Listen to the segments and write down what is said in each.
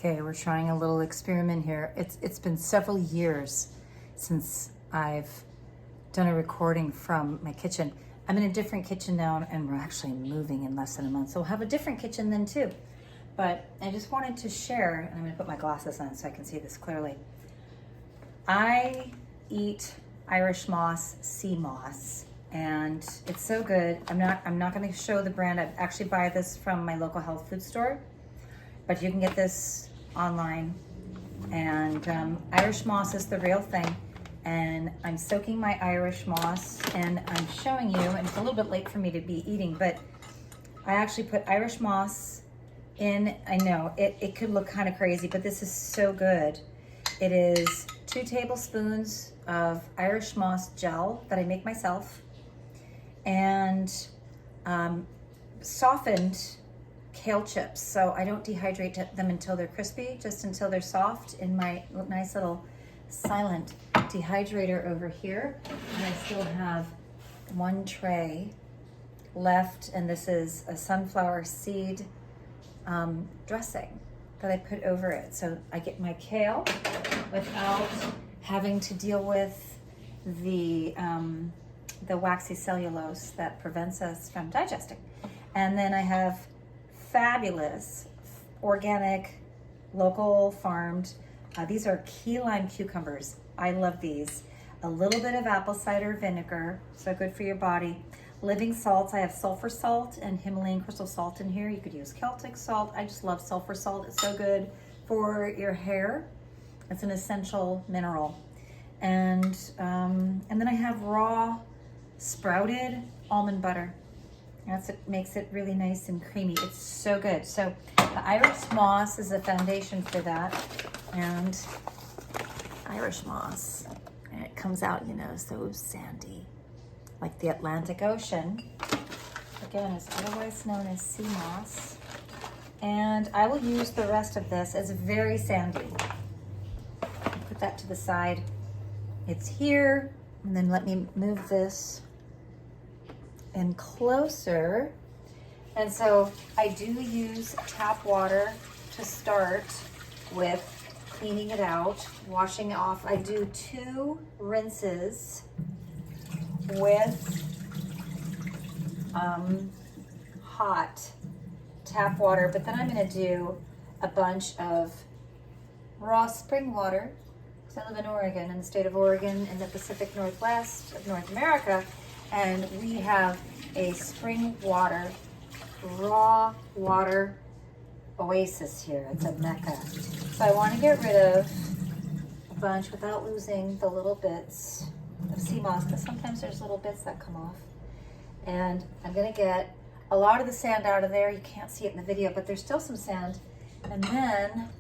Okay, we're trying a little experiment here. It's been several years since I've done a recording from my kitchen. I'm in a different kitchen now, and we're actually moving in less than a month, so we'll have a different kitchen then too. But I just wanted to share, and I'm gonna put my glasses on so I can see this clearly. I eat Irish moss, sea moss, and it's so good. I'm not gonna show the brand. I actually buy this from my local health food store, but you can get this online. And Irish moss is the real thing. And I'm soaking my Irish moss, and I'm showing you, and it's a little bit late for me to be eating, but I actually put Irish moss in. I know it could look kind of crazy, but this is so good. It is 2 tablespoons of Irish moss gel that I make myself, and softened kale chips. So I don't dehydrate them until they're crispy, just until they're soft in my nice little silent dehydrator over here. And I still have 1 tray left, and this is a sunflower seed dressing that I put over it. So I get my kale without having to deal with the waxy cellulose that prevents us from digesting. And then I have fabulous organic, local farmed, these are key lime cucumbers. I love these. A little bit of apple cider vinegar, so good for your body. Living salts, I have sulfur salt and Himalayan crystal salt in here. You could use Celtic salt. I just love sulfur salt. It's so good for your hair. It's an essential mineral. And then I have raw sprouted almond butter. That's what makes it really nice and creamy. It's so good. So the Irish moss is a foundation for that. And Irish moss, and it comes out, you know, so sandy, like the Atlantic Ocean. Again, it's otherwise known as sea moss. And I will use the rest of this as very sandy. Put that to the side. It's here, and then let me move this in closer. And so I do use tap water to start with cleaning it out, washing off. I do 2 rinses with hot tap water, but then I'm gonna do a bunch of raw spring water, because I live in Oregon, in the state of Oregon, in the Pacific Northwest of North America, and we have a spring water, raw water oasis here. It's a mecca. So I want to get rid of a bunch without losing the little bits of sea moss, because sometimes there's little bits that come off. And I'm going to get a lot of the sand out of there. You can't see it in the video, but there's still some sand. And then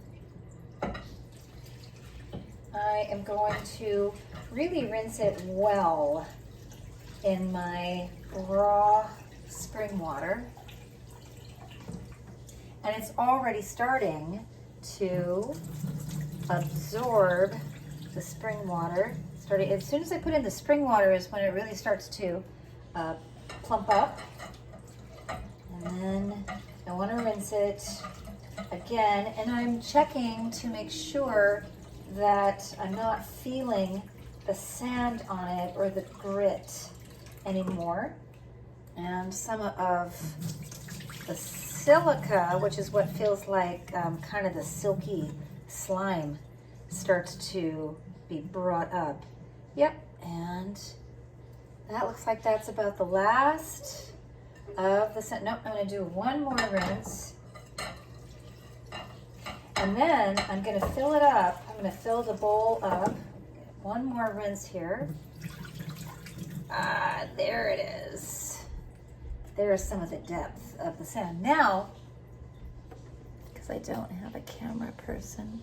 I am going to really rinse it well in my raw spring water. And it's already starting to absorb the spring water. As soon as I put in the spring water is when it really starts to plump up. And then I want to rinse it again, and I'm checking to make sure that I'm not feeling the sand on it or the grit anymore. And some of the silica, which is what feels like kind of the silky slime, starts to be brought up. Yep, and that looks like that's about the last of the sand. Nope, I'm gonna do 1 more rinse. And then I'm gonna fill it up. I'm gonna fill the bowl up. 1 more rinse here. There it is. There's some of the depth of the sand. Now, because I don't have a camera person,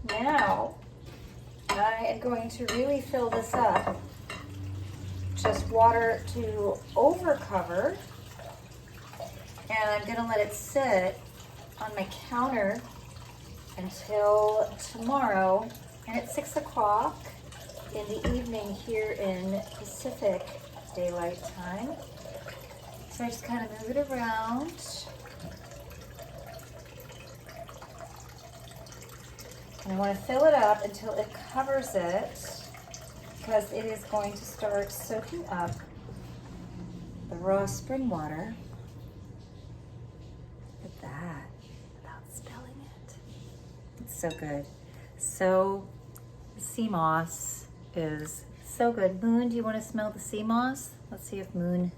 now I am going to really fill this up. Just water to over cover, and I'm gonna let it sit on my counter until tomorrow. And it's 6 o'clock in the evening here in Pacific Daylight Time. So I just kind of move it around. And I want to fill it up until it covers it, because it is going to start soaking up the raw spring water. Look at that, without spilling it. It's so good. So, sea moss is so good. Moon, do you want to smell the sea moss? Let's see if Moon...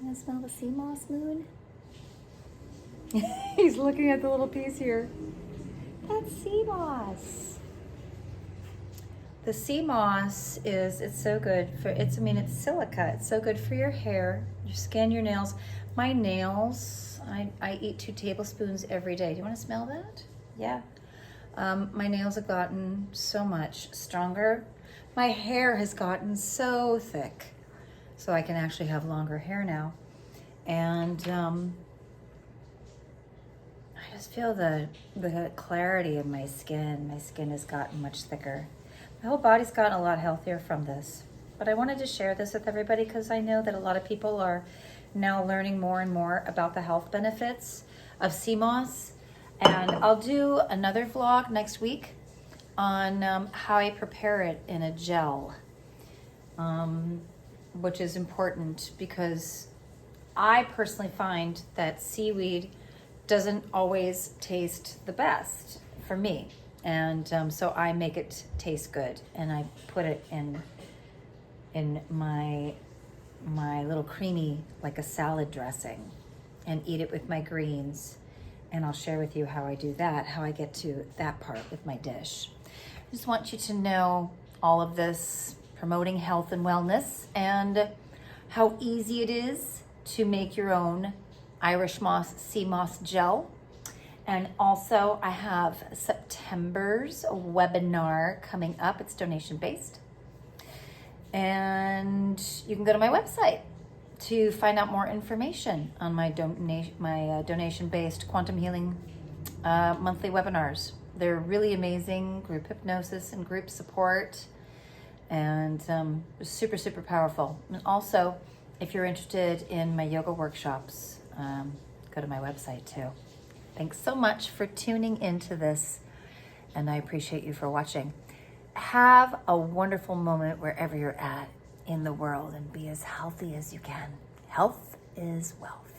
You want to smell the sea moss, Moon? He's looking at the little piece here. That's sea moss. The sea moss it's so good for, it's silica. It's so good for your hair, your skin, your nails. My nails, I eat 2 tablespoons every day. Do you want to smell that? Yeah. My nails have gotten so much stronger. My hair has gotten so thick, so I can actually have longer hair now. And I just feel the clarity in my skin. My skin has gotten much thicker. My whole body's gotten a lot healthier from this. But I wanted to share this with everybody because I know that a lot of people are now learning more and more about the health benefits of sea moss. And I'll do another vlog next week on how I prepare it in a gel, which is important because I personally find that seaweed doesn't always taste the best for me. And so I make it taste good, and I put it in my little creamy, like a salad dressing, and eat it with my greens. And I'll share with you how I do that, how I get to that part with my dish. I just want you to know all of this, promoting health and wellness, and how easy it is to make your own Irish moss sea moss gel. And also I have September's webinar coming up. It's donation based. And you can go to my website to find out more information on my donation-based quantum healing monthly webinars. They're really amazing, group hypnosis and group support, and super, super powerful. And also, if you're interested in my yoga workshops, go to my website too. Thanks so much for tuning into this, and I appreciate you for watching. Have a wonderful moment wherever you're at in the world, and be as healthy as you can. Health is wealth.